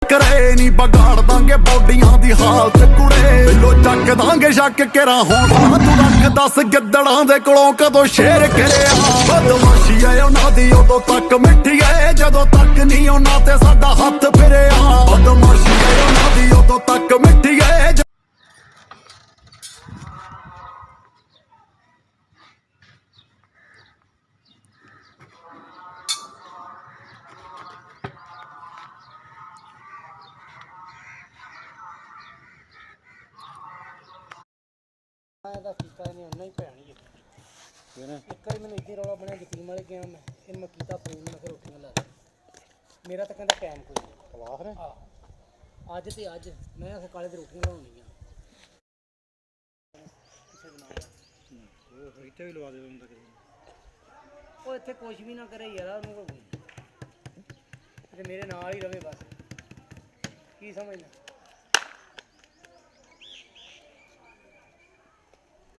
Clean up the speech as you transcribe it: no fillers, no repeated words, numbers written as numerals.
ਕਰੇ ਨੀ ਬਗਾੜ ਦਾਂਗੇ ਬੋਡੀਆਂ ਦੀ ਹਾਲਤ ਕੁੜੇ ਬਿੱਲੋ ਚੱਕ ਦਾਂਗੇ ਸ਼ੱਕ ਕੇਰਾ ਹੌਸਲਾ ਤੂੰ ਰੱਖ ਦੱਸ ਗਿੱਦੜਾਂ ਦੇ ਕੋਲੋਂ ਕਦੋਂ ਸ਼ੇਰ ਕਰਿਆ ਬਦਮਾਸ਼ੀ ਐ ਉਹਨਾਂ ਦੀ ਉਦੋਂ ਤੱਕ ਮਿੱਠੀ ਐ ਜਦੋਂ ਤੱਕ ਨਹੀਂ ਉਹਨਾਂ ਤੇ ਸਾਡਾ ਹੱਥ ਫਿਰਿਆ ਬਦਮਾਸ਼ੀ ਐ ਉਹਨਾਂ ਦੀ ਉਦੋਂ ਤੱਕ ਮਿੱਠੀ ਐ ਦਾ ਕੀਤਾ ਨਹੀਂ ਉਹਨਾਂ ਹੀ ਪੈਣੀ ਇੱਕ ਵਾਰੀ ਮੈਨੂੰ ਇੱਦਾਂ ਰੌਲਾ ਬਣਿਆ ਯਕੀਨ ਵਾਲੇ ਗਿਆ ਮੈਂ ਫਿਰ ਮੈਂ ਕੀਤਾ ਫੋਨ ਮੈਂ ਫਿਰ ਰੋਟੀਆਂ ਲਾ ਮੇਰਾ ਤਾਂ ਕਹਿੰਦਾ ਟਾਈਮ ਕੋਈ ਨਹੀਂ ਨੇ ਅੱਜ ਤੇ ਅੱਜ ਮੈਂ ਫਿਰ ਕਾਲੇ ਦੀ ਰੋਟੀਆਂ ਲਾਉਣੀਆਂ ਕਿਸੇ ਦੇ ਨਾਲ ਉਹ ਇੱਥੇ ਵੀ ਲਵਾ ਦੇ ਹੁੰਦਾ ਕਿਸੇ ਉਹ ਇੱਥੇ ਕੁਛ ਵੀ ਨਾ ਕਰੇ ਯਾਰ ਉਹਨੂੰ ਤੇ ਮੇਰੇ ਨਾਲ ਹੀ ਰਵੇ ਬਸ ਕੀ ਸਮਝਦਾ